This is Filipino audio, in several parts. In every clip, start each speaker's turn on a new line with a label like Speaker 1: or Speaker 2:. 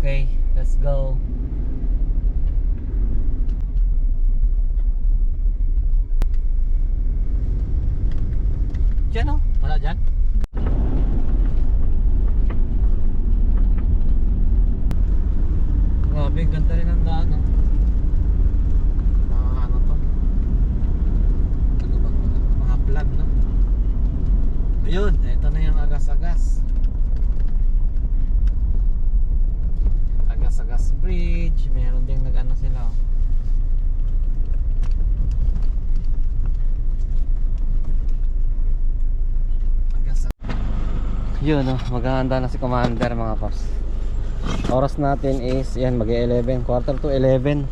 Speaker 1: Okay, let's go. Diyan, oh. Wala dyan. Grabe, ganda rin ang daan, oh. Ano to? Ano ba? Mga vlog, no? Ayun, ito na yung Agas-Agas. Agas-Agas Bridge. Meron ding nag-ano sila, oh. Yun, oh, maghahanda na si Commander, mga paps. Oras natin is yan, mag-11, quarter to 11.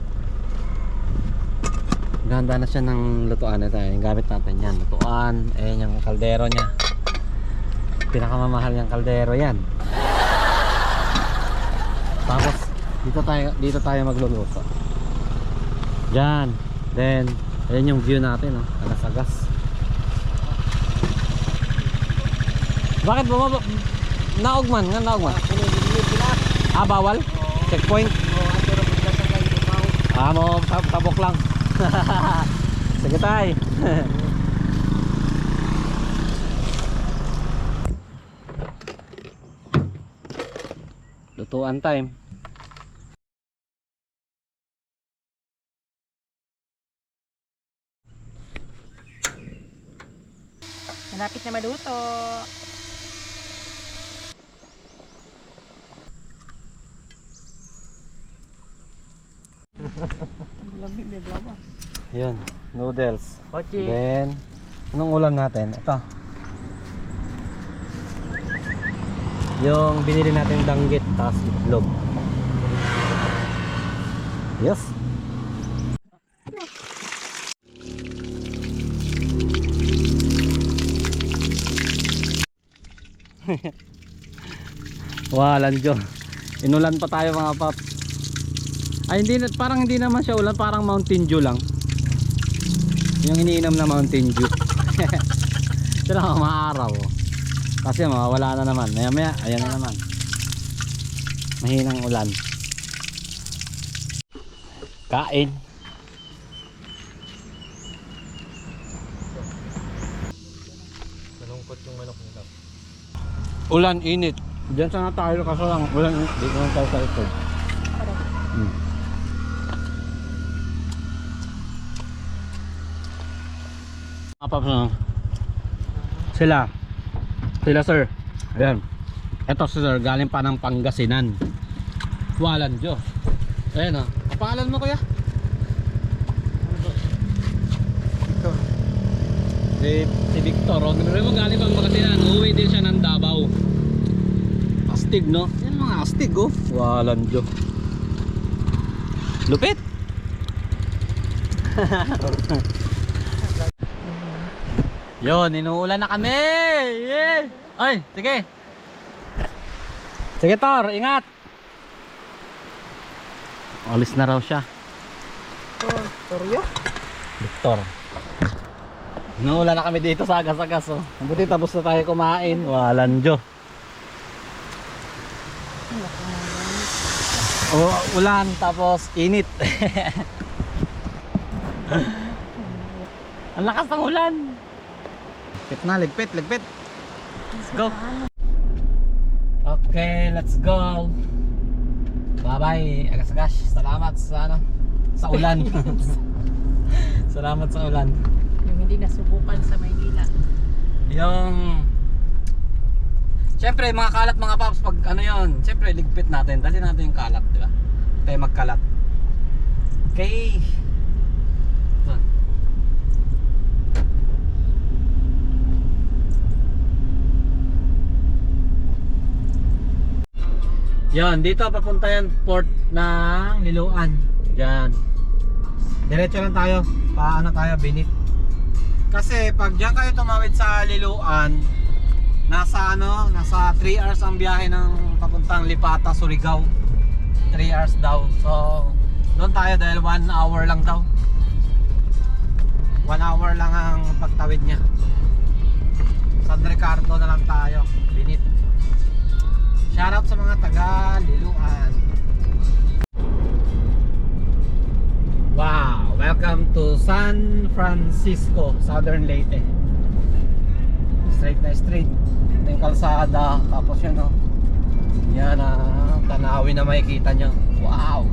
Speaker 1: Maghahanda na siya ng lutuan. Ito yung gamit natin yan, lutuan. Ayan yung kaldero niya, pinakamamahal yung kaldero yan. Tapos dito tayo magluluto dyan. Then ayan yung view natin, oh. Agas-Agas. Bakit bumaba? Naugman, nga naugman. Ah, bawal? Checkpoint? Ah, mo tabok lang. Sige tay. Lutuan time.
Speaker 2: Malapit na maluto.
Speaker 1: Yun, noodles.
Speaker 3: Pochi.
Speaker 1: Then, anong ulam natin? Ito. Yung binili natin danggit, tapos itlog. Yes. Walan jo. Inulan pa tayo, mga paps. Ay, parang hindi naman siya ulan, parang Mountain Dew lang. Yung iniinom na Mountain Dew. Pero maaraw, oh. Kasi mawawala na naman. Maya maya, ayan na naman. Mahinang ulan. Kain.
Speaker 3: Malungkot yung manok nila.
Speaker 1: Ulan, init. Diyan sana tayo kaso lang ulan, dito lang tayo sa likod. Paps, sila sir, ayan, eto si sir galing pa ng Pangasinan. Walan Diyos. Ayan, oh. Ang pangalan mo, kuya?
Speaker 3: Victor.
Speaker 1: Si Victor, oh. Galing pang Pangasinan, uuwi din siya ng Davao. Astig, no? Yan mga astig, oh. Walan Diyos. Lupit. Yon, inuulan na kami. Yeah. Ay, sige. Sige, Tor, ingat. Alis na raw siya.
Speaker 3: Toryo?
Speaker 1: Victor. Inuulan na kami dito sa Agas-Agas, oh. Mabuti tapos na tayo kumain. Walan Diyos. Oh, ulan tapos init. Ang lakas ng ulan. Ligpit. Let's go. Okay, let's go. Bye-bye, Agas-Agas. Salamat sa sa ulan. Salamat sa ulan.
Speaker 2: Yung hindi nasubukan sa Maynila.
Speaker 1: Yung siyempre mga kalat, mga paps, pag ano yun, siyempre ligpit natin, dali natin yung kalat, di ba? Tayo magkalat. Okay. Yan, dito papunta yan port ng Liloan. Diyan. Diretso lang tayo. Paano tayo, Binit. Kasi pag diyan kayo tumawid sa Liloan, nasa 3 hours ang biyahe ng papuntang Lipata, Surigao. 3 hours daw. So, doon tayo dahil 1 hour lang daw. 1 hour lang ang pagtawid niya. San Ricardo na lang tayo, Binit. Shoutout sa mga taga Liloan. San Francisco, Southern Leyte. Straight na straight. Ito yung kalsada. Tapos yan o. Yan ang tanawin na makikita nyo. Wow!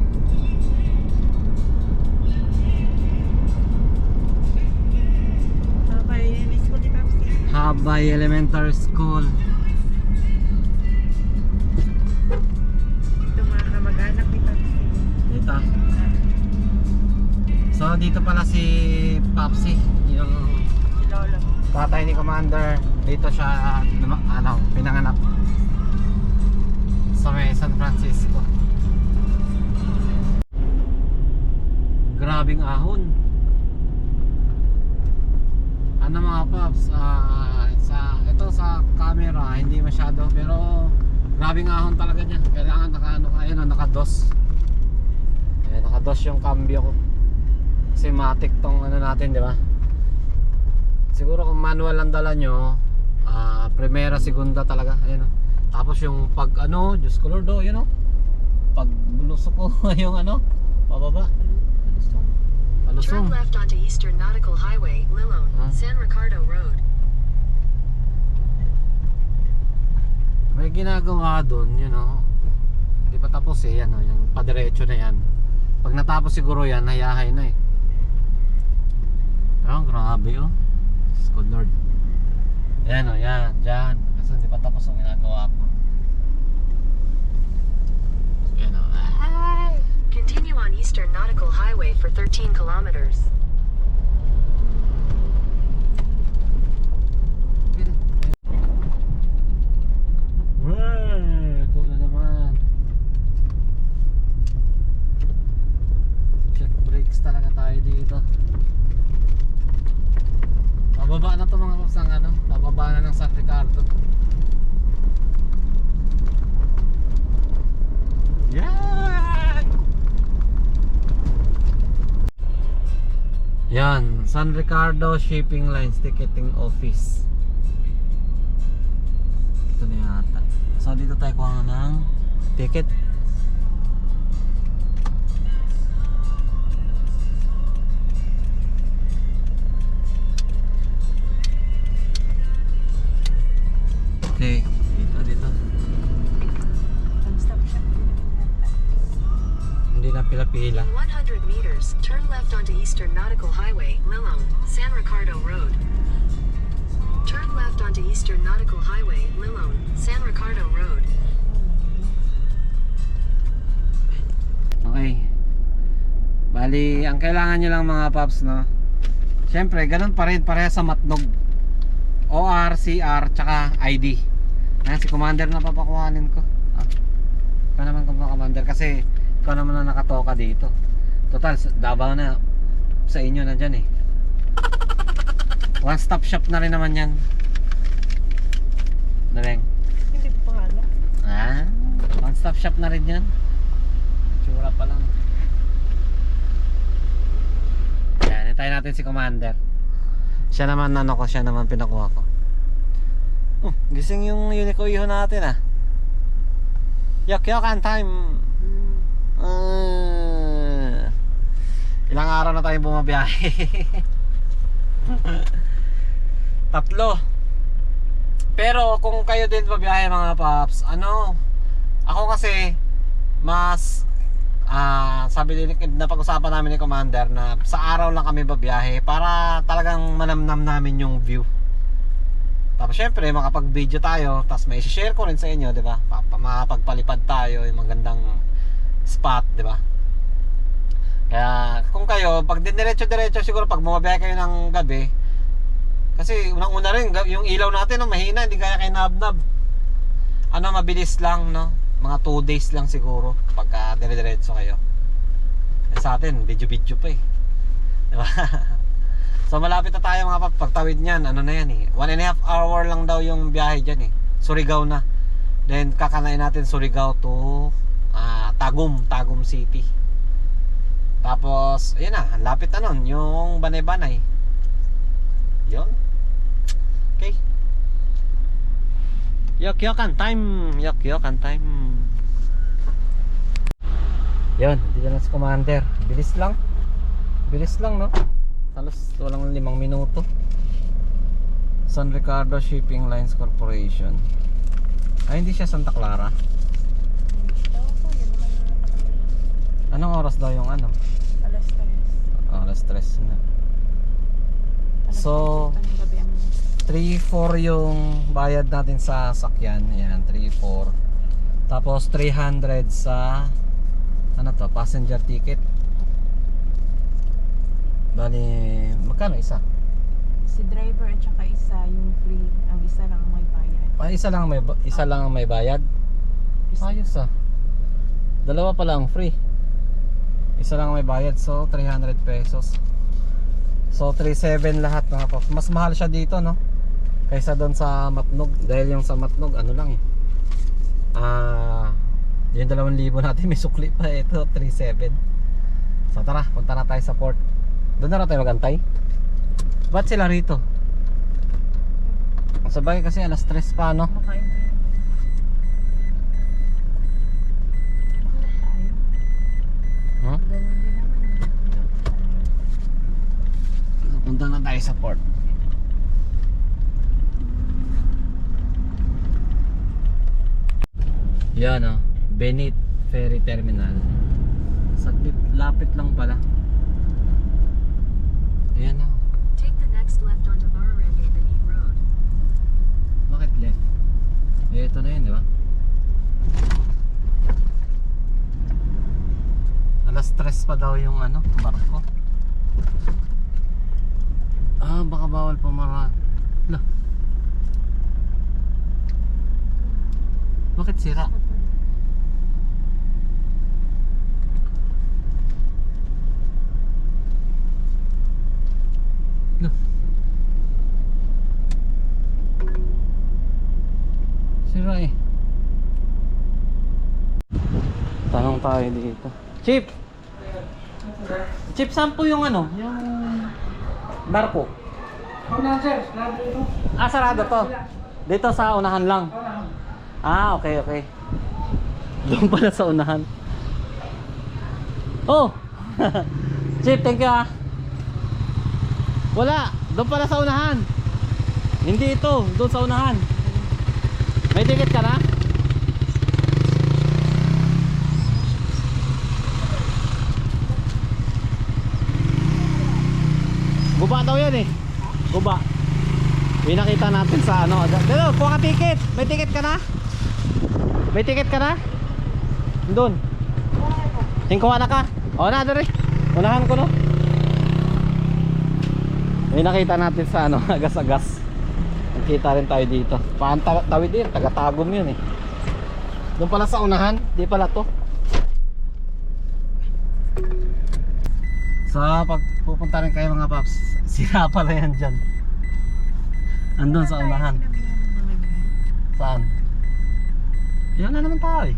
Speaker 1: Habay Elementary School.
Speaker 2: Ito mga kamag-anak ni Papsi.
Speaker 1: Dito. So dito pala si Papsi, yung
Speaker 2: Si Lolo.
Speaker 1: tatay ni Commander. Dito siya pinanganak sa may San Francisco. Grabing ahon. Ano mga paps, sa camera hindi masyado, pero grabing ahon talaga niya. Kailangan naka-dos. Ayan, naka-dos yung cambio ko. Kasi matic tong natin, di ba? Siguro kung manual ang dala nyo, primera, segunda talaga. Ayan, tapos yung pag Diyos ko Lord, yun pag bulusok ko yung pababa. Palusong.
Speaker 4: Turn left onto Eastern Nautical Highway, Lilone, San Ricardo Road.
Speaker 1: May ginagawa doon, hindi pa tapos yan yung padiretso na yan. Pag natapos siguro yan, hayahay na grabe Diyos ko Lord. Yan yan, dyan. Kasi hindi pa tapos ang ginagawa ko. Yan
Speaker 4: Continue on Eastern Nautical Highway for 13 kilometers.
Speaker 1: Ito na naman. Check brakes talaga tayo dito. Pababa na to mga kapsang pababa na ng San Ricardo. Yan! Yan, San Ricardo Shipping Lines Ticketing Office. Ito na yata. So dito tayo kuha ng ticket. Okay, dito.
Speaker 2: One-stop shop.
Speaker 1: Hindi na pila-pila.
Speaker 4: In 100 meters, turn left onto Eastern Nautical Highway, Lilone, San Ricardo Road. Turn left onto Eastern Nautical Highway, Lilone, San Ricardo Road.
Speaker 1: Okay. Bali, ang kailangan nyo lang mga paps, Siyempre, ganun pa rin, pareha sa matnog. OR, CR, tsaka ID. Ayan, si Commander na papakuhanin ko. Ikaw naman Commander, kasi ikaw naman na nakatoka dito. Total, Davao na sa inyo na dyan One stop shop na rin naman yan. Naleng.
Speaker 2: Hindi ko pa alam.
Speaker 1: One stop shop na rin yan. Tsura pa lang. Yan, hintayin natin si Commander. Siya naman siya naman pinakuha ko. Gising yung Unico-iho natin Yok-yokan time. Ilang araw na tayong bumabiyahe. 3. Pero kung kayo din babiyahe mga paps, ako kasi mas sabi din na pag-usapan namin ni Commander na sa araw lang kami babiyahe para talagang manamnam namin yung view. Tapos syempre makapag-video tayo, tapos may i-share ko rin sa inyo, 'di ba? Makapagpalipad tayo yung magandang spot, 'di ba? Kaya kung kayo pag diretso-diretso siguro pag bumabiyahe kayo ng gabi, kasi unang-una rin yung ilaw natin mahina, hindi kaya kay nabnab. Mabilis lang, mga 2 days lang siguro pagka dire-diretso kayo. Sa atin video pa diba? So malapit na tayo mga pagtawid niyan. Na yan 1.5 hour lang daw yung biyahe dyan Surigao na. Then kakanain natin Surigao to Tagum City. Tapos ayun ang lapit na nun yung Banay-Banay. Yun. Okay. Yok-yokan time. Yun, dito na si Commander. Bilis lang, Halos walang 5 minuto. San Ricardo Shipping Lines Corporation. Ay, hindi siya Santa Clara. Anong oras daw yung ano?
Speaker 2: Alas 3.
Speaker 1: Alas 3 na. So, 3-4 yung bayad natin sa sakyan. Ayan, 3-4. Tapos 300 sa ano to, passenger ticket. Bali, magkano isa?
Speaker 2: Si driver at saka isa yung free. Ang isa lang ang may bayad.
Speaker 1: Ay, isa lang ang may bayad. Ayos ah. Dalawa pala ang free. Isa lang ang may bayad, so 300 pesos. So 3,700 lahat mga paps. Mas mahal siya dito, no? Kaysa doon sa Matnog. Dahil yung sa Matnog ano lang eh. Yung 2,000 natin may sukli pa. Ito 3,700. So tara, punta na tayo sa port. Doon na tayo magantay. Ba't sila rito? Sabay kasi alas 3 pa, no?
Speaker 2: Makain tayo. Bakit tayo?
Speaker 1: Huh?
Speaker 2: Ganun din naman.
Speaker 1: Punta na tayo sa port. Yan o, Benit Ferry Terminal. Saglit, lapit lang pala. Ayan o.
Speaker 4: Take the next left onto Barangay Benit Road.
Speaker 1: Bakit left? Eh, ito na yun, di ba? Alas 3 pa daw yung ano, barko. Baka bawal pumara. Lah. Bakit sira? Lah. Sira eh. Tanong tayo dito. Chip! Chip, saan po yung ano? Yung barko? Sarado to. Dito sa unahan lang. Okay, okay. Doon pala sa unahan. Oh! Chip, thank you ah. Wala, doon pala sa unahan. Hindi ito, doon sa unahan. May ticket ka na? Guba daw yan eh. Guba. Pinakita natin sa ano. Dito, kuha ka ticket. May ticket ka na? May ticket ka na? Doon. Tingkuha na ka. O na, doon rin. Unahan ko no. May nakita natin sa ano, agas-agas. Nakita rin tayo dito. Tawid din, taga-tagom yun eh. Doon pala sa unahan, di pala to. So pag pupunta rin kayo mga paps, sira pala yan dyan. Andun sa unahan. Saan? Yan na naman tayo eh.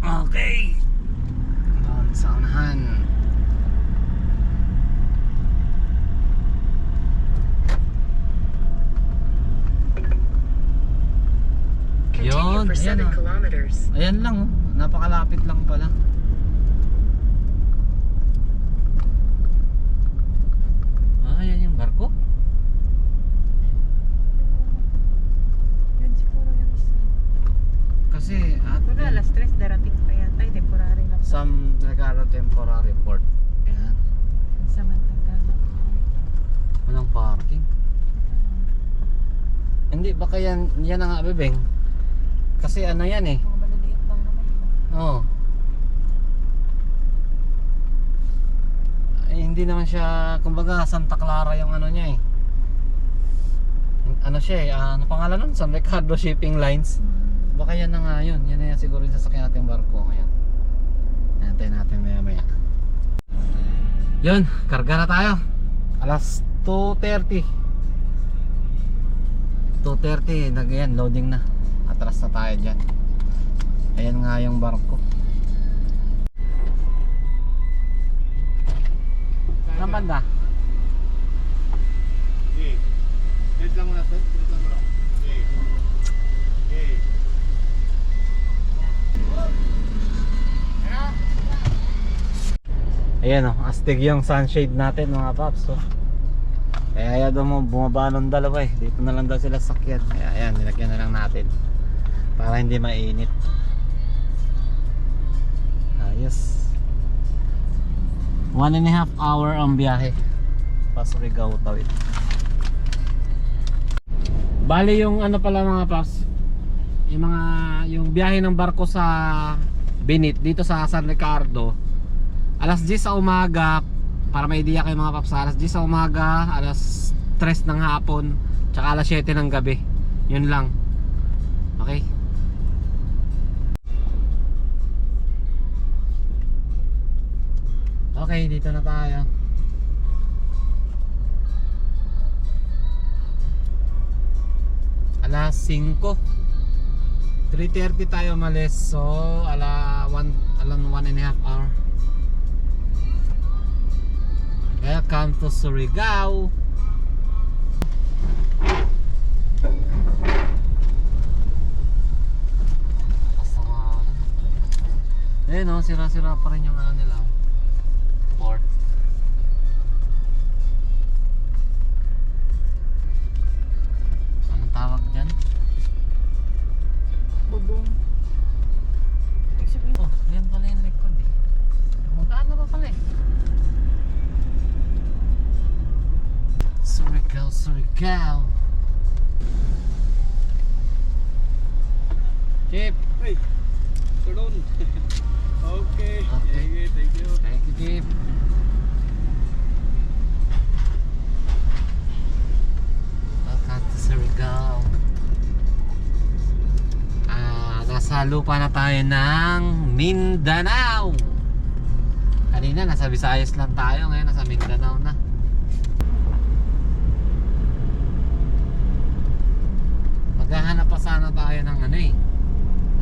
Speaker 1: Okay. Doon sa unahan.
Speaker 4: Continue for 7
Speaker 1: ayan,
Speaker 4: kilometers.
Speaker 1: Ayan lang oh. Napakalapit lang pala. Ayan yung barko.
Speaker 2: Yun siguro yung isa.
Speaker 1: Kasi
Speaker 2: Pero alas 3 darating pa yata. Temporary lang.
Speaker 1: San Ricardo Temporary Port. Ayan.
Speaker 2: Sa Mantagal.
Speaker 1: Walang parking. Hindi, baka yan na nga bebeng. Kasi ano yan eh.
Speaker 2: Mga maliliit lang naman.
Speaker 1: Oo. Hindi naman siya, kumbaga Santa Clara yung ano niya eh. Ano siya eh, ano pangalan nun? San Ricardo Shipping Lines. Baka yan na nga yun. Yan na yan siguro yung sasakyan natin barko ngayon. Antayin natin maya maya. Yun, karga na tayo. Alas 2:30. 2:30, yan, loading na. Atras na tayo dyan. Ayan nga yung barko. Saan banda?
Speaker 3: Wait lang muna, sir. Wait lang muna. Okay.
Speaker 1: Ayan o, astig yung sunshade natin mga paps. So, kaya ayaw daw mo bumaba ng dalawa eh. Dito na lang daw sila sakyan. Kaya ayan, nilagyan na lang natin para hindi mainit. Ayos. 1.5 hour ang biyahe pa Surigao Tawid. Bali yung ano pala mga paps, yung biyahe ng barko sa Binit dito sa San Ricardo, alas 10 sa umaga, para may idea kayo mga paps, alas 10 sa umaga, alas 3 ng hapon, tsaka alas 7 ng gabi. Yun lang. Okay? Okay, dito na tayo. Alas 5. 3:30 tayo malis. So, alam 1.5 hour. Welcome to Surigao. Eh no, sira-sira pa rin yung ano nila. Port. Anong tawag dyan?
Speaker 2: Bubong. Ibig sabihin,
Speaker 1: Oh, yan pala yung likod eh. Magkano pa pala eh? Surigao, Surigao. Chip.
Speaker 3: Hey, turun. Okay.
Speaker 1: Okay.
Speaker 3: Yeah, thank you.
Speaker 1: Thank you, Chip. Welcome to Surigao. Nasa lupa na tayo ng Mindanao. Kanina nasa Visayas lang tayo, ngayon nasa Mindanao na. Maghahanap pa sana tayo ng ano eh,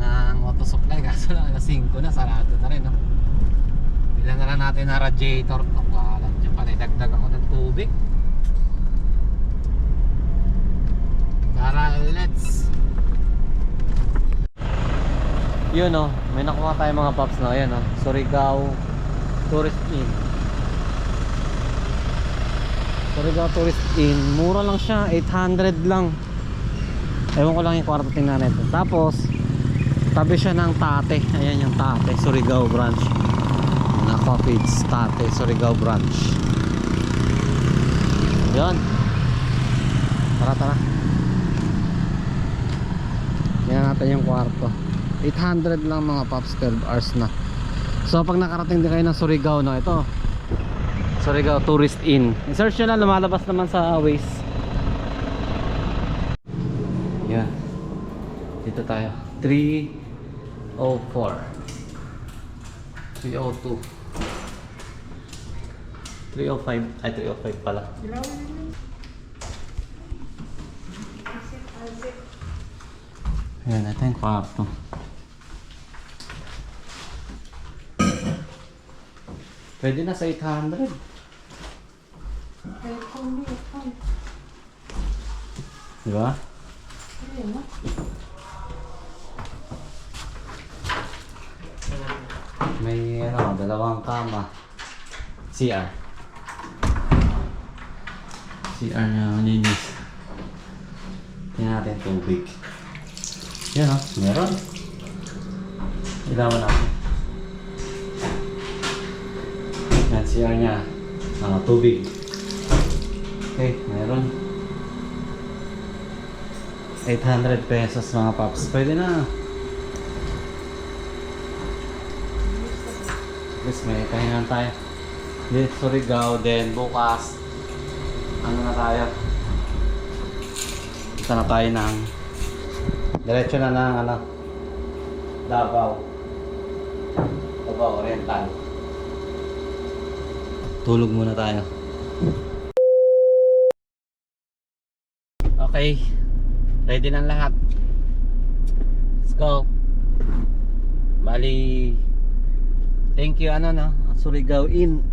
Speaker 1: ng auto supply, kaso lang alas 5 na, sarado na rin no? Bilang na lang natin na radiator. Wala dyan pala, dagdag ako ng tubig. Tara, let's. Yun o, may nakuha tayo mga paps na. Ayan o, Surigao Tourist Inn. Surigao Tourist Inn, mura lang siya, 800 lang. Ewan ko lang yung kwarto, tingnan natin. Tapos tabi siya ng Tate. Ayan yung Tate, Surigao branch na cottage. Tate, Surigao branch. Yun. Tara, tara. Tingnan natin yung kwarto. 800 lang mga paps, 12 hours na. So pag nakarating din kayo ng Surigao, no, ito Surigao Tourist Inn, i-search nyo lang, lumalabas naman sa Waze. Yan, dito tayo. 304 302 305, ay 305 pala. Ayan, ito yung kwarto. Pwede na sa 800. Diba? May ano, dalawang kama. CR. CR na malinis. Tingnan natin tubig. Yan o, meron. Ilawan natin. Yan, CR nya. Tubig. Okay, meron. 800 pesos mga paps. Pwede na. Guys, may kahingan tayo. Dito Surigao, then bukas ano na tayo? Kita na tayo ng diretso na ng ano, Davao Oriental. Tulog muna tayo. Okay, ready na lahat. Let's go. Bali, thank you ano no, Surigao Inn,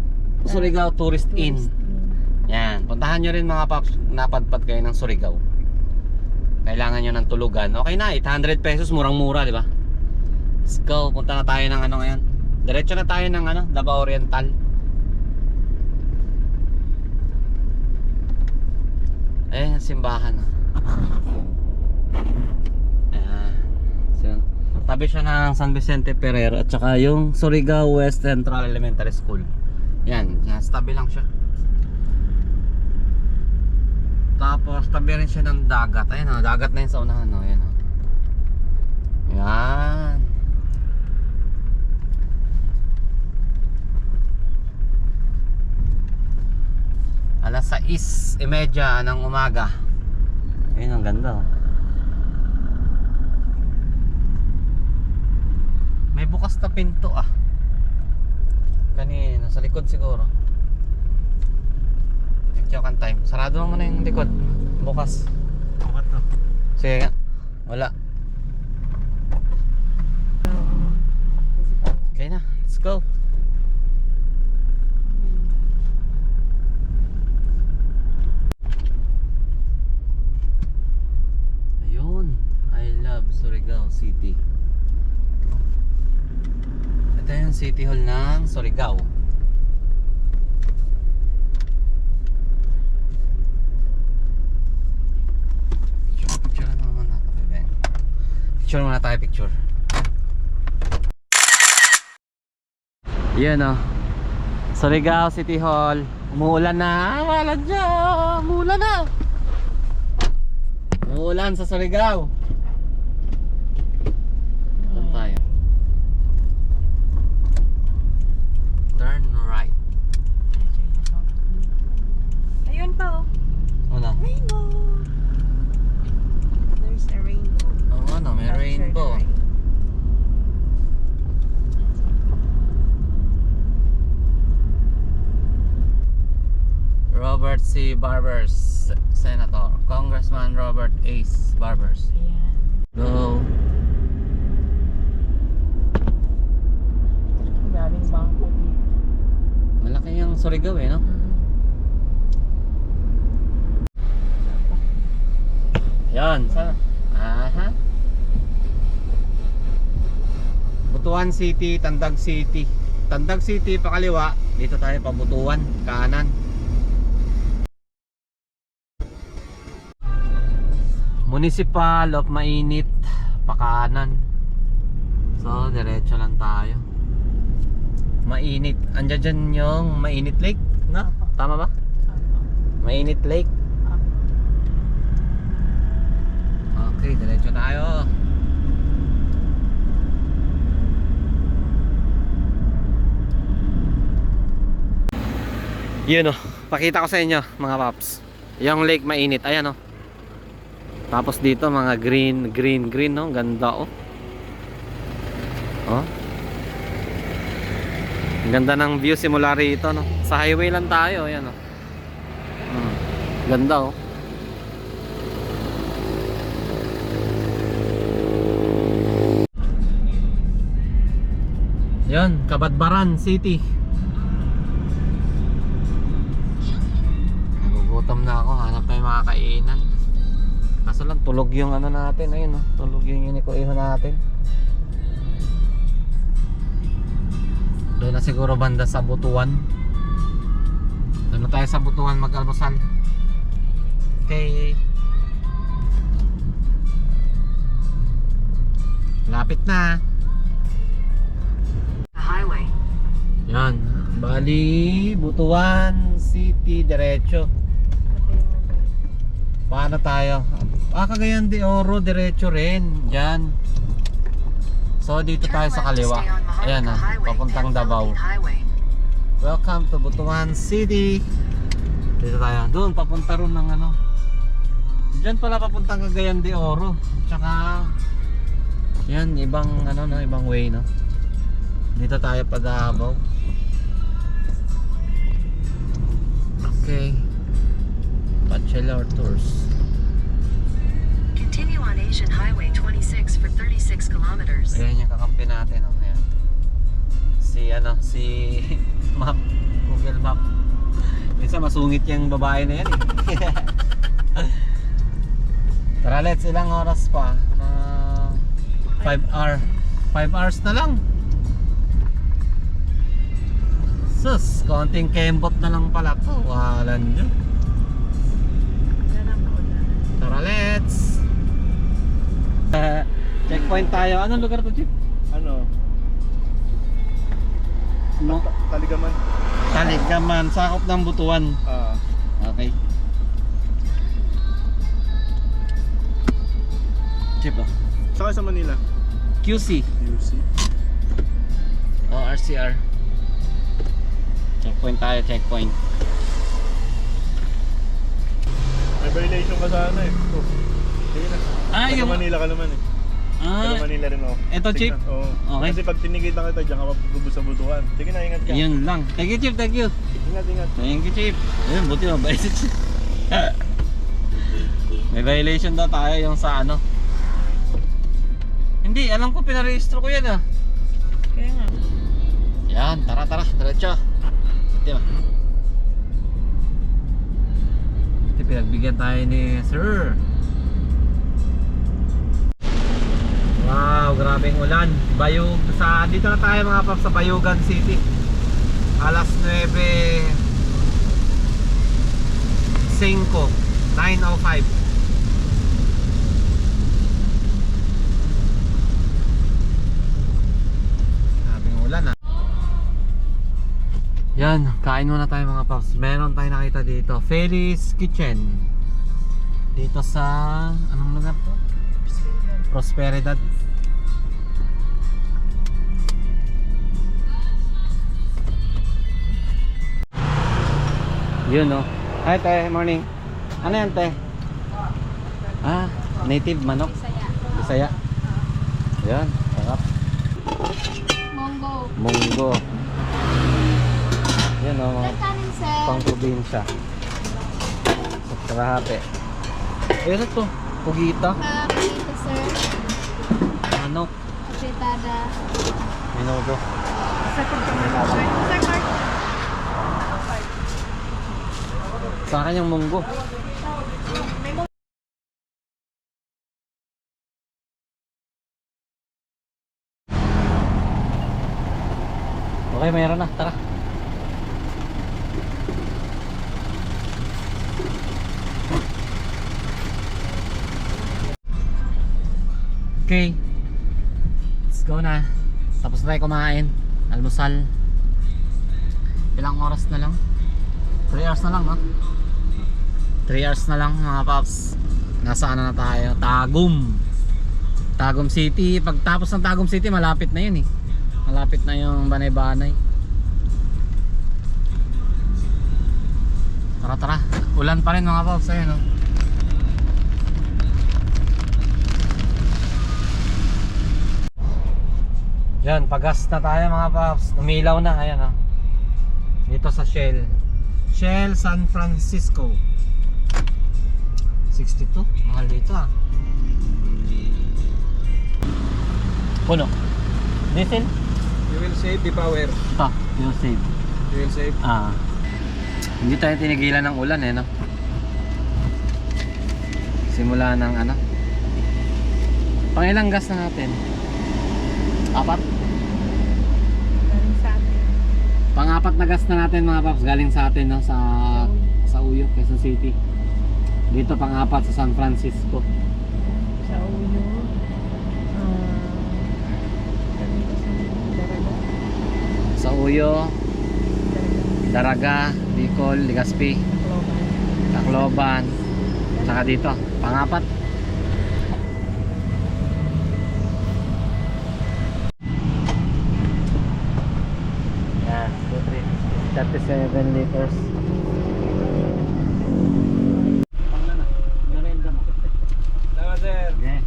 Speaker 1: Surigao Tourist Inn. Yan, puntahan nyo rin mga paps, napadpad kayo ng Surigao. Kailangan nyo ng tulugan. Okay na, 800 pesos, murang-mura, di ba? Let's go, punta na tayo ng ano ngayon. Diretso na tayo ng ano, Davao Oriental. Ayan yung simbahan. Ayan. So, tabi siya ng San Vicente Ferrer at saka yung Surigao West Central Elementary School. Yan, sa tabi lang siya. Tapos tabi rin siya ng dagat. Ayan o, dagat na yun sa unahan o. Ayan o. Yan. Alas 6:30 ng umaga. Ayun, ang ganda oh. May bukas na pinto ah. Kanina, sa likod siguro. Check yung time. Sarado naman na yung likod. Bukas.
Speaker 3: Bukas to.
Speaker 1: Sige nga. Wala. Okay na, let's go. Ayun, I love Surigao City. Ito yung City Hall ng Surigao. Picture na naman natin, bebeng. Picture muna tayo, picture. Yan o, Surigao City Hall. Umuulan na. Wala dyan. Umuulan na. Umuulan sa Surigao. Doon tayo. Turn right.
Speaker 2: Ayun pa oh.
Speaker 1: Ano?
Speaker 2: Rainbow. There's a rainbow.
Speaker 1: Oo, ano, may rainbow. Robert C. Barbers, Senator. Congressman Robert Ace Barbers.
Speaker 2: Ayan.
Speaker 1: Go.
Speaker 2: Daming bangko dito.
Speaker 1: Malaki yung Surigao eh, no? Yan, sana. Aha. Butuan City, Tandag City. Tandag City pakaliwa, dito tayo pa Butuan, kanan. Municipal of Mainit, pakanan. So, diretso lang tayo. Mainit. Andiyan dyan yung Mainit Lake, no? Tama ba? Mainit Lake. Okay, diretso tayo. Yun oh, pakita ko sa inyo mga paps. Yung lake Mainit, ayan oh. Tapos dito mga green no, ganda oh. Oh. Ang ganda ng view simula rito no. Sa highway lang tayo, ayan oh. Ganda oh. Yan, Kabadbaran City. Nagugutom na ako, hanap tayo mga kainan. Kaso lang tulog yung ano natin, ayun oh, tulog yung uniko-iho natin. Doon na siguro banda sa Butuan. Doon na tayo sa Butuan mag-almusal. Okay. Lapit na.
Speaker 4: Highway.
Speaker 1: Yan, bali Butuan City diretso. Paano tayo? Cagayan de Oro diretso rin. Diyan. So dito tayo sa kaliwa. Ayan ah, papuntang Davao. Welcome to Butuan City. Dito tayo. Doon papunta ron ng ano. Diyan pala papuntang Cagayan de Oro. Tsaka yan, ibang ano no, ibang way no. Dito tayo pa Davao. Okay. Bachelor tours.
Speaker 4: Continue on Asian Highway 26 for 36 kilometers.
Speaker 1: Ayan yung kakampi natin oh. Ayan. Si map, Google Map. Minsan masungit yung babae na yan eh. Tara, let's, ilang oras pa? 5 hours na lang. Sus, konting kembot na lang pala to. Walan nyo.
Speaker 2: Wala na
Speaker 1: Checkpoint tayo. Anong lugar to, Jeep?
Speaker 3: Ano?
Speaker 1: No.
Speaker 3: Taligaman.
Speaker 1: Taligaman, sakop ng Butuan. Okay. Jeep, oh.
Speaker 3: Saka sa Manila.
Speaker 1: QC.
Speaker 3: UC.
Speaker 1: O, RCR. Checkpoint tayo, checkpoint.
Speaker 3: May violation ka sa ano eh. Oh. Sige na.
Speaker 1: Ah,
Speaker 3: Sa
Speaker 1: yung...
Speaker 3: Manila ka naman eh. Sa
Speaker 1: Ah,
Speaker 3: Manila rin ako.
Speaker 1: Eto,
Speaker 3: Sige
Speaker 1: Chief?
Speaker 3: na. Oo.
Speaker 1: Okay.
Speaker 3: Kasi pag tinigitan kita, diyan ka mapupubos sa butuan. Sige na, ingat ka.
Speaker 1: yun lang. Thank you, Chief. Thank you.
Speaker 3: Ingat, ingat.
Speaker 1: Thank you, Chief. Ayun, buti mabait si Chief. May violation daw tayo yung sa ano. Hindi, alam ko pinarehistro ko yan ah.
Speaker 2: Kaya nga.
Speaker 1: Yan, tara, diretso. Di ba? Ito, pinagbigyan tayo ni Sir. Wow, grabeng ulan. Bayog sa dito na tayo mga paps sa Bayugan City. Alas 9:05. 9:05. Grabeng ulan ah. Yan, kain muna tayo mga paps. Meron tayong nakita dito, Feli's Kitchen. Dito sa anong lugar to? Prosperidad. Yun no. Hi te, morning. Ano yan te? Ah, native manok. Bisaya. Yan, sarap. Munggo. Yan o, pang probinsya. Sa Karahate. Ano to? Pugita.
Speaker 5: Dito, sir.
Speaker 1: Manok.
Speaker 5: Fritada.
Speaker 1: Minudo.
Speaker 2: Sa card.
Speaker 1: Sa akin yung munggo. Okay, mayroon na. Tara. Okay. Let's go na. Tapos na tayo kumain. Almusal. Ilang oras na lang? 3 hours na lang, no? 3 hours na lang mga paps. Nasa ano na tayo? Tagum City. Pagtapos ng Tagum City, malapit na yun eh. Malapit na yung Banay-Banay. Tara. Ulan pa rin mga paps. Ayun, no? Yan, pagas na tayo mga paps. Umilaw na, ayan oh. Dito sa Shell San Francisco 62, mahal dito ah. Puno. Diesel?
Speaker 3: You will save the power.
Speaker 1: Ito, yung save.
Speaker 3: You will save.
Speaker 1: Ah. Hindi tayo tinigilan ng ulan eh, no? Simula ng ano? Pangilang gas na natin? 4?
Speaker 2: Galing sa atin.
Speaker 1: Pang-4 na gas na natin mga paps, galing sa atin no? Sa Uyo, Quezon City. Dito pang-4 sa San Francisco.
Speaker 2: Sa Uyo.
Speaker 1: Sa Uyo, Daraga, Bicol, Legazpi, Tacloban, saka dito, pang-4. Yan, 37 liters.
Speaker 3: Tama, sir.
Speaker 1: Okay.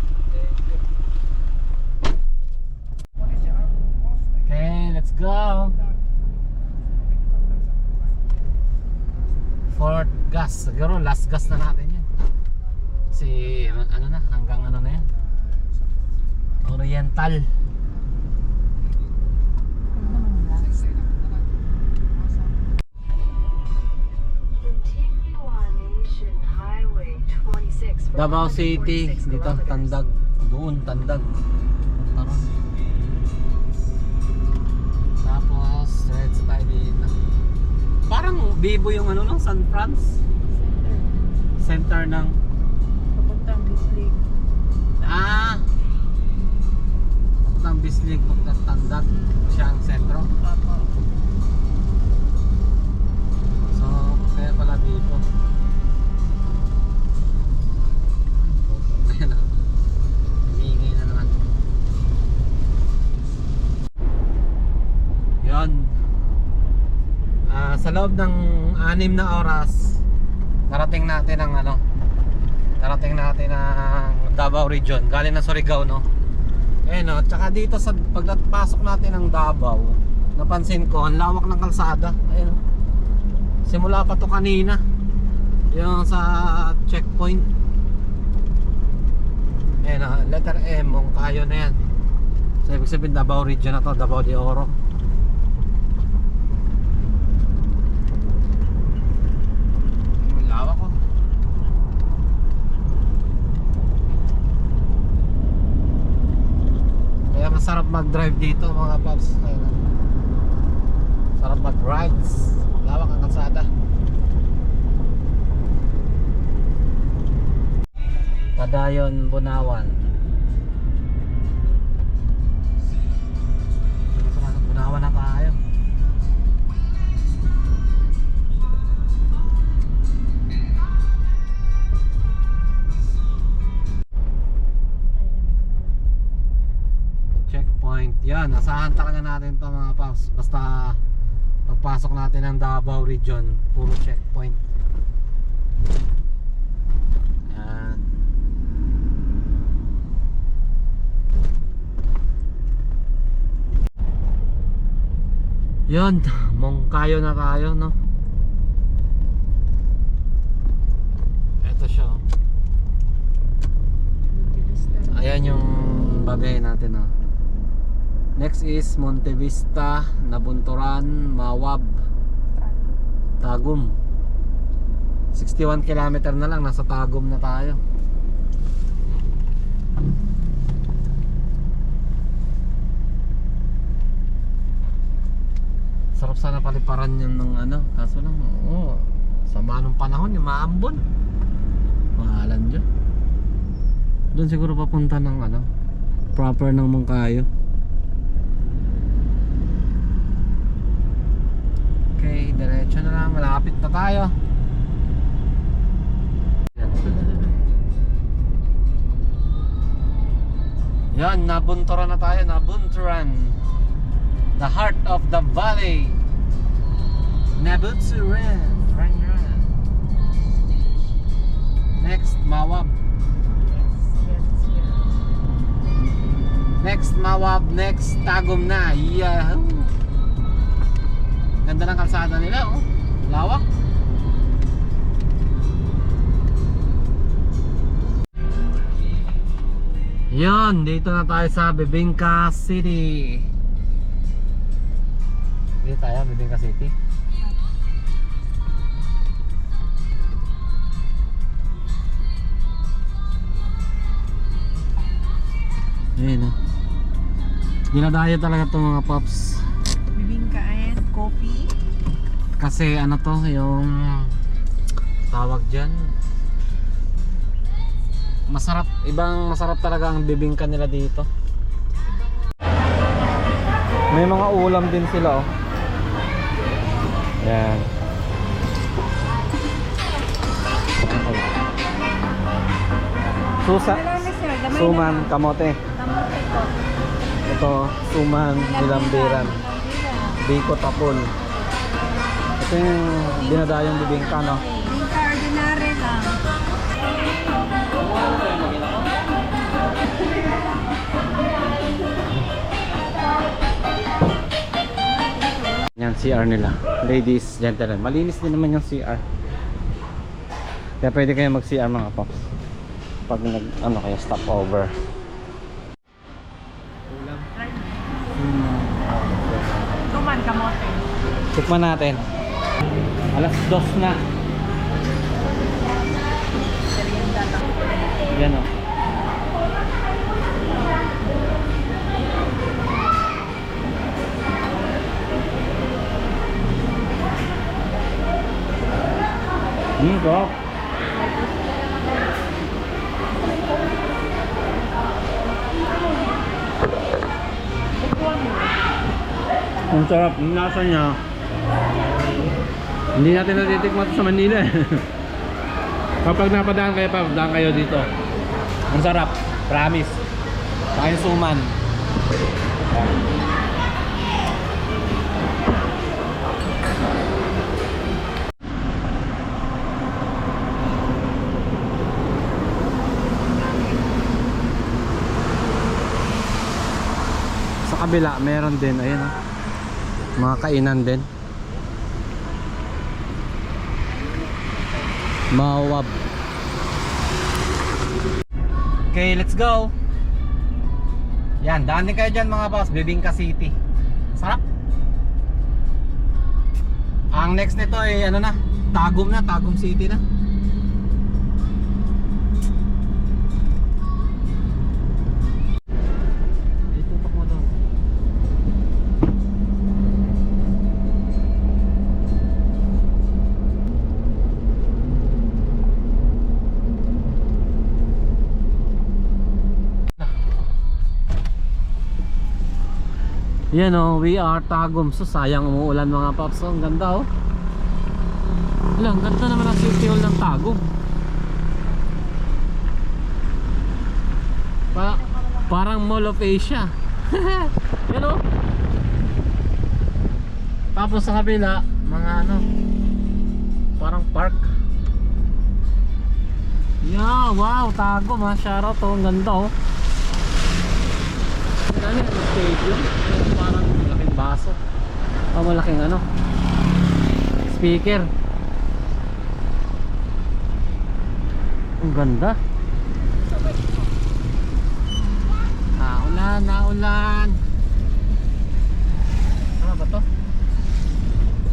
Speaker 1: Okay, let's go. Fort gas. Siguro last gas na natin yan. Kasi ano na, hanggang ano na yan. Oriental.
Speaker 4: Continue on Asian Highway 26 for
Speaker 1: Davao City,
Speaker 4: 146
Speaker 1: dito,
Speaker 4: kilometers.
Speaker 1: Tandag. Doon, Tandag. Taron. Tapos, diretso tayo dito. Parang Bibo yung ano ng San Franz. Center ng...
Speaker 2: Papuntang Bislig.
Speaker 1: Ah! League magtatandag siya ang sentro.
Speaker 2: Opo.
Speaker 1: So, kaya pala dito. Ayan o. Hingay na naman. Yun. Sa loob ng 6 na oras, narating natin ang Davao Region. Galing na Surigao, no? Ayan o. Tsaka dito sa pagpasok natin ng Davao, napansin ko, ang lawak ng kalsada. Ayan o. Simula pa to kanina, yung sa checkpoint. Ayan o, letter M, Mongkayo na yan. So ibig sabihin Davao Region na to, Davao de Oro. Ang lawak ko. Kaya masarap mag-drive dito mga paps. Ayan o. Sarap mag-rides. Lawak ang kalsada. Padayon, Bunawan. Bunawan na tayo. Checkpoint. Yan, asahan talaga natin to mga paps. Basta pagpasok natin ng Davao Region, puro checkpoint. Yan. Yun, Mongkayo na tayo, no? Ito siya. Ayan yung babay natin, no? Next is Monte Vista, Nabunturan, Mawab, Tagum. 61 km na lang, nasa Tagum na tayo. Sarap sana paliparan yun ng kaso lang, sama ng panahon, yung maambon. Mahalan dyan. Doon siguro papunta ng proper ng Mongkayo. Okay, diretso na lang, malapit na tayo. Yan, Nabunturan na tayo, Nabunturan. The heart of the valley. Nabunturan. Next, Mawab. Next, Mawab. Next, Tagum na. Yahoo! Ganda ng kalsada nila, oh. Lawak. Yan, dito na tayo sa Bibingka City. Dito tayo, Bibingka City. Ayan, oh. Dinadayo talaga itong mga pops.
Speaker 2: Bibingka and coffee.
Speaker 1: Kasi to, yung tawag dyan, masarap, ibang masarap talaga ang bibingka nila dito. May mga ulam din sila, oh. Yan. Suman, kamote. Ito, suman, nilambiran. Biko tapon. Ito yung dinadayong bibingka, no?
Speaker 2: Bibingka ordinary lang.
Speaker 1: Yan, CR nila. Ladies, gentlemen. Malinis din naman yung CR. Kaya pwede kayo mag-CR mga pops. Pag kayo stop over.
Speaker 2: Tuman, kamote.
Speaker 1: Tikman natin. Alas 2 na. Yan, oh. Go. Ang sarap, yung lasa niya. Hindi natin natitikman sa Manila eh. Kapag napadaan kayo dito. Ang sarap, promise. Kain suman. Sa kabila, meron din, ayun oh. Mga kainan din. Mawab. Okay, let's go. Yan, daan din kayo dyan mga boss, Bibingka City. Sarap. Ang next nito ay ano na, Tagum City na. Itutok mo doon. Yan oh, we are Tagum. So sayang umuulan mga paps. Ang ganda oh. Wala, ang ganda naman ang city hall ng Tagum. Parang Mall of Asia. Yan oh. Tapos sa kabila, mga ano, parang park. Yeah, wow, Tagum ha. Shoutout oh, ang ganda oh. Ano yung stadium? Parang malaking baso. O malaking ano, speaker. Ang ganda. Naulan. Ano ba to?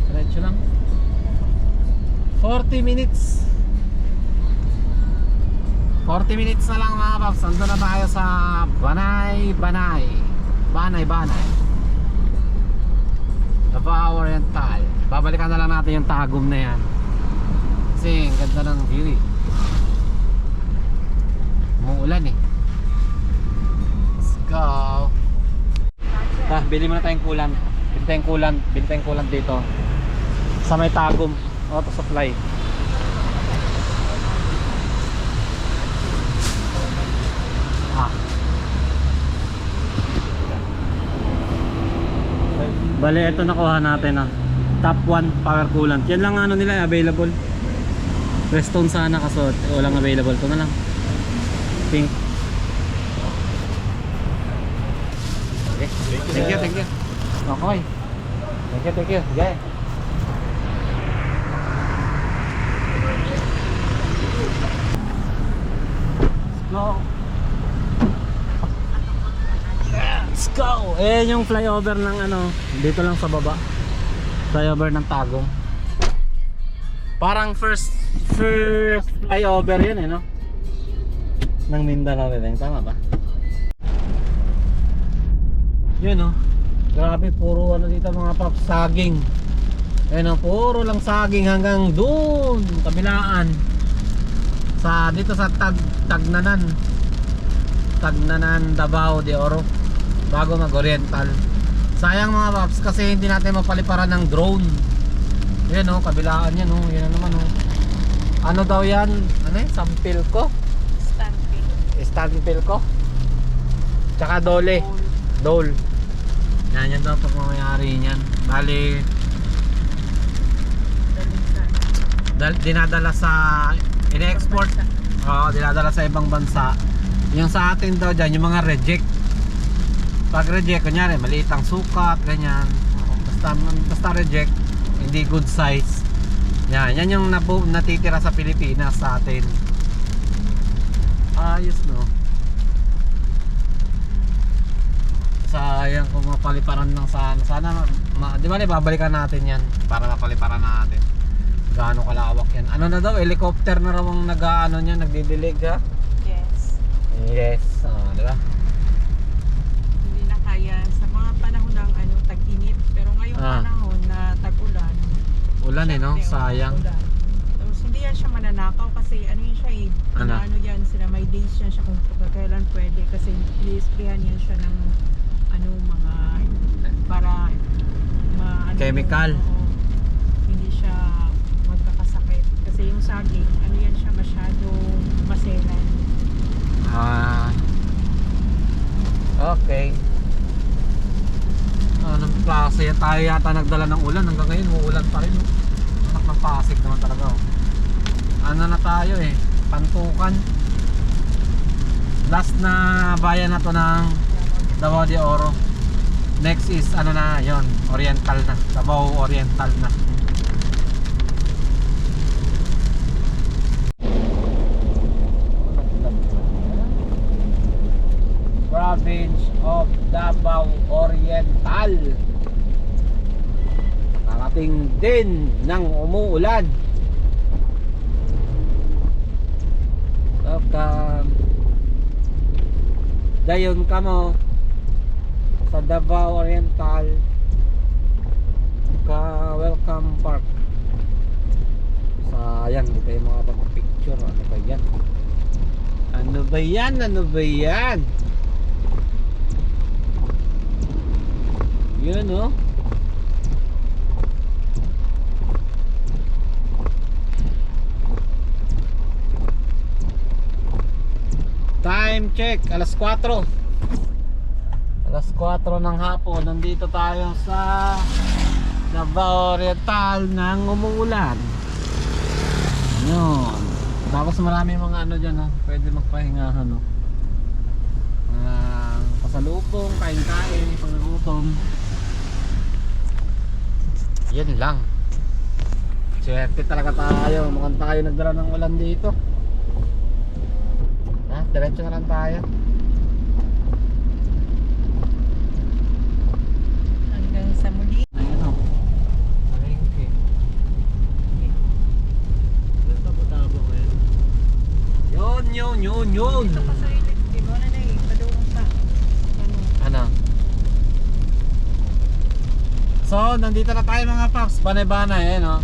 Speaker 1: Diretso lang. 40 minutes. 40 minutes na lang mga paps. Nandun na tayo sa Banay Davao Oriental. Babalikan na lang natin yung Tagum na yan. Kasi ang ganda ng view eh. Umuulan eh. Let's go. Bili muna tayong kulan. Bili tayong kulan dito sa may Tagum Auto Supply. Bale, ito nakuha natin Top 1 power coolant. Yan lang ano nila available. Redstone sana kaso walang available. Ito na lang. Pink. Okay. Thank you. Okay. Thank you. Okay. Let's go. Let's go! Ayan yung flyover ng ano, dito lang sa baba. Flyover ng Tagum. Parang first flyover yun eh, no? Ng Mindanao din, tama ba? Yun no. Grabe, puro ano dito mga paps, saging. Ayan o, puro lang saging hanggang doon, kabilaan. Dito sa Tagnanan, Davao de Oro. Bago mag-oriental. Sayang mga paps kasi hindi natin mapaliparan ng drone. Yan o, kabilaan yan o. Yan naman o. Ano daw yan? Ano eh? Sampil ko? Stampil ko? Tsaka dole. Dole. Yan daw pag mamayari niyan. Bali dinadala sa in-export. Oo, dinadala sa ibang bansa. Yung sa atin daw dyan, yung mga reject. Pag reject, kunyari maliit ang sukat, ganyan. Basta reject, hindi good size. Yan yung natitira sa Pilipinas sa atin. Ayos no. Sayang kung mapaliparan ng sana di ba babalikan natin yan para mapaliparan natin. Gaano kalawak yan. Ano na daw, helicopter na raw ang nag-aano niya, nagdidilig ha? Yes, di ba?
Speaker 2: Kaya sa mga panahon ng ano, tag-init, pero ngayong panahon na tag-ulan,
Speaker 1: ulan eh no, sayang.
Speaker 2: Tapos hindi yan siya mananakaw kasi ano yun siya eh, ano yan sila, may days yan siya kung kailan pwede kasi i-sprayhan yan siya ng ano, mga para
Speaker 1: Chemical.
Speaker 2: Hindi siya magkakasakit. Kasi yung saging, ano yan siya, masyadong maselan.
Speaker 1: Ah. Okay. Anong klase yan? Tayo yata nagdala ng ulan. Hanggang ngayon, uulan pa rin. Oh. Anak ng Pasig naman talaga. Oh. Ano na tayo eh? Pantukan. Last na bayan na to ng Davao de Oro. Next is ano na yon, Oriental na. Davao Oriental na. Province of Davao Oriental. Nakarating din ng umuulan. Welcome. Dayon ka mo sa Davao Oriental ka Welcome Park. Sayang, hindi tayo makapag-picture. Ano ba yan? Ano ba yan? Ano ba yan? Yun oh. Time check, alas 4. Alas 4 ng hapon. Nandito tayo sa Davao Oriental nang umuulan. Yun. Tapos marami mga ano dyan ha. Pwede magpahingahan no. Pasalubong, kain-kain, paglutom. Yan lang. Swerte talaga tayo. Mukhang tayo nagdala ng ulan dito. Ha? Diretso na lang tayo.
Speaker 2: Hanggang sa muli.
Speaker 1: Ayun o. Palengke. Ilan pa butabo ngayon? Yun.
Speaker 2: Dito pa sa electric. Wala na eh. Padoon sa
Speaker 1: Ano? So, nandito na tayo mga paps. Banay-banay, no?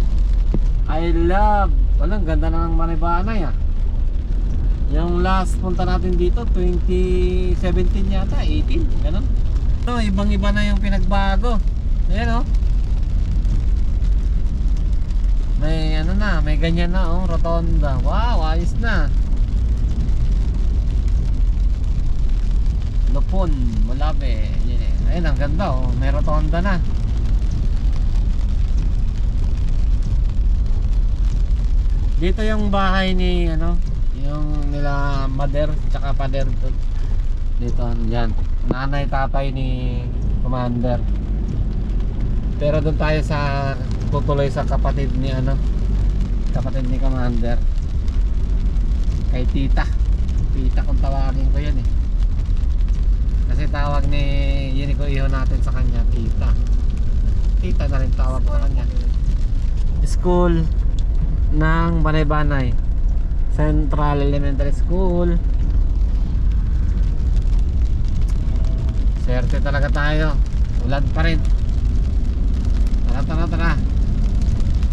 Speaker 1: I love. Walang ganda na ng Banay-banay, ah. Yung last punta natin dito, 2017 yata, 18, ganun. So, ibang-iba na yung pinagbago. Ayan, oh. May ano na, may ganyan na, oh, rotonda. Wow, ayos na. Lupon, Mulabe. Ayun, ang ganda, oh. May rotonda na. Dito yung bahay ni ano, yung nila mother tsaka father dito, yan. Nanay tatay ni Commander. Pero doon tayo sa tutuloy sa kapatid ni ano, kapatid ni Commander. Kay tita. Tita kung tawagin ko yan eh. Kasi tawag ni yun ko iho natin sa kanya, tita. Tita na rin tawag ko sa kanya. School ng Banay-Banay Central Elementary School. Swerte talaga tayo. Ulan pa rin. Tara.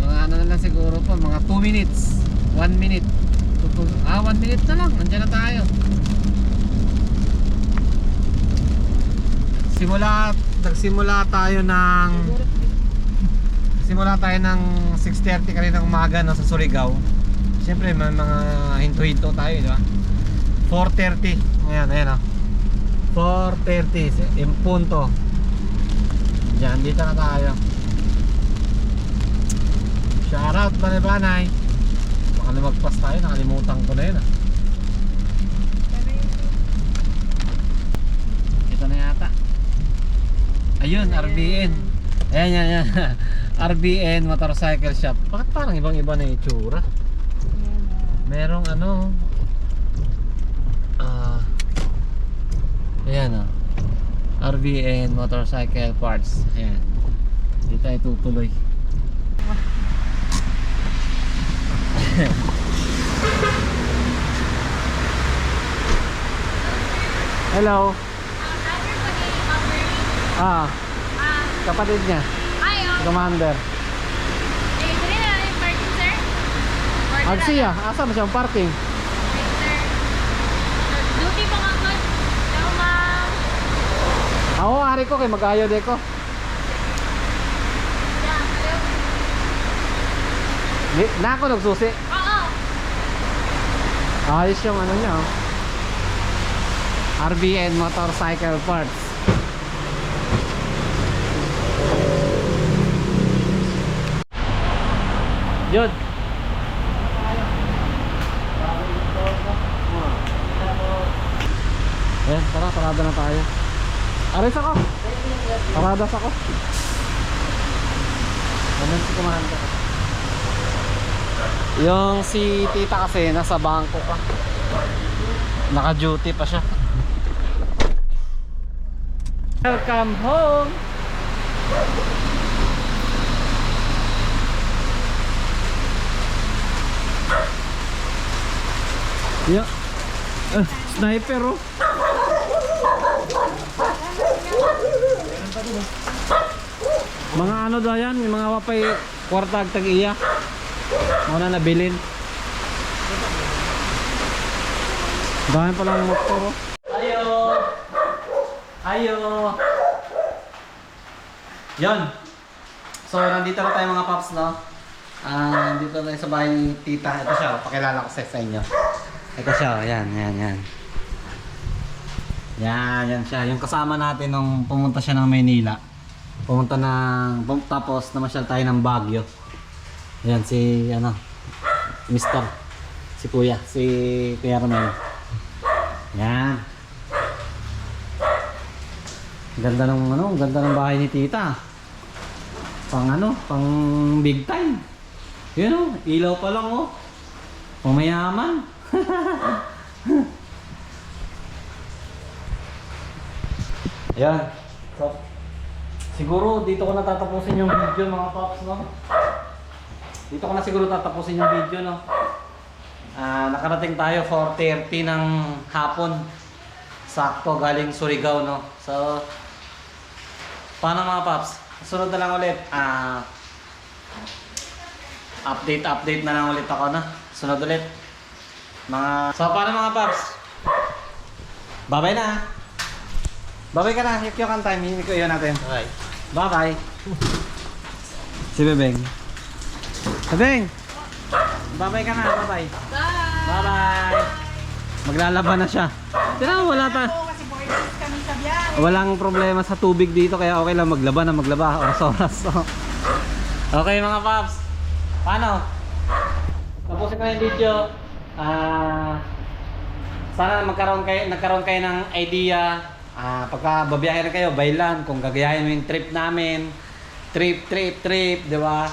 Speaker 1: Mga ano na lang siguro po, mga 2 minutes, 1 minute. 1 minute na lang, nandiyan na tayo. Nagsimula tayo ng 6:30 kanina ng umaga no, sa Surigao. Siyempre may mga hinto-hinto tayo, di ba? 4:30. Ayan oh. 4:30 in punto. Diyan, dito na tayo. Shoutout Banay-Banay. Baka lumagpas tayo, nakalimutan ko na yun ah. Ito na yata. Ayun, RBN. Ayan. RBN Motorcycle Shop. Bakit parang ibang-iba na yung itsura? Merong ano, ayan o, RBN Motorcycle Parts. Ayan, dito tayo tutuloy. Hello. Kapatid niya, Commander.
Speaker 5: Dali na yung parking, sir? Or
Speaker 1: Agsiya, asa mo siyang parking?
Speaker 5: Okay, sir. Duty pa nga ko. Hello, ma'am.
Speaker 1: Ako, hari ko kay mag-ayo de ko. Na ako nagsusi.
Speaker 5: Oo.
Speaker 1: Ayos yung ano niya, oh. RBN Motorcycle Parts. Yun. Ayan, tara, parada na tayo. Aris ako. Paradas ako. Ganun si kumanda. Yung si tita kasi nasa bangko pa. Naka-duty pa siya. Welcome home. Yeah. Sniper oh. Mga ano daw yan, yung mga wapay kwartag tag-iya. Mga na nabilin. Dahil palang motor oh. Ayo. Ayo. Yon. So nandito na tayo mga paps, no. Nandito tayo sa bahay ni tita. Ito siya, pakilala ko sa inyo. Ito siya, yan. Yan siya. Yung kasama natin nung pumunta siya ng Maynila. Tapos namasyal tayo ng Baguio. Yan si Mr. Si Kuya Romel. Yan. Ganda ng bahay ni tita. Pang big time. Yun oh, ilaw pa lang oh. Pumayaman. Ayan. So, siguro dito ko na tatapusin yung video mga paps, no? Dito ko na siguro tatapusin yung video, no? Nakarating tayo 4:30 ng hapon. Sakto galing Surigao, no? So, paano mga paps? Sunod na lang ulit. Update na lang ulit ako, no? Sunod ulit. So, paano mga paps? Bye-bye na. Bye-bye ka na. Hikyo kang time. Hindi ko iyon natin.
Speaker 3: Bye.
Speaker 1: Bye-bye. Si Bebeng. Bebeng! Bye-bye ka na. Bye-bye.
Speaker 5: Bye.
Speaker 1: Bye-bye. Maglalaban na siya. Tira, wala pa.
Speaker 2: Oo, kasi boys kami sa biyahe.
Speaker 1: Walang problema sa tubig dito kaya okay lang maglaba. Oras-oras. Okay mga paps. Paano? Tapusin ko na yung video. Sana nagkaroon kayo ng idea. Pagka babiyahe rin kayo, bailan. Kung gagayahin mo yung trip namin. Trip, di ba?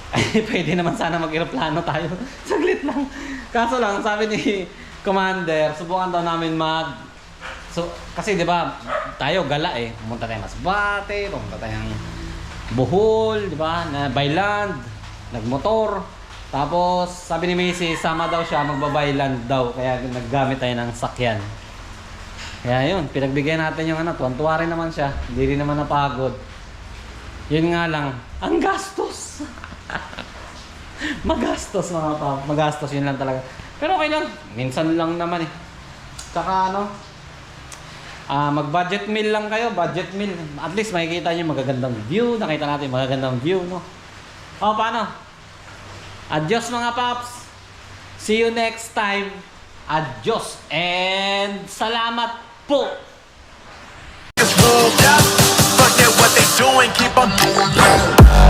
Speaker 1: Ay, pwede naman sana mag-aeroplano tayo. Saglit lang. Kaso lang, sabi ni Commander, subukan daw namin kasi di ba, tayo gala eh. Pumunta tayo Masbate, pumunta tayong Bohol, di ba? Na Bayland, nagmotor. Tapos, sabi ni Macy, sama daw siya, magbabailand daw. Kaya naggamit tayo ng sakyan. Kaya yun, pinagbigyan natin yung tuwan-tuwa rin naman siya. Hindi rin naman napagod. Yun nga lang, ang gastos. Magastos mga pa. Magastos, yun lang talaga. Pero okay lang, minsan lang naman eh. Tsaka mag-budget meal lang kayo, budget meal. At least makikita nyo magagandang view. Nakita natin magagandang view, no? O, paano? Adios mga paps. See you next time. Adios and salamat po.
Speaker 6: Just moved up, forget what they doing, keep on moving.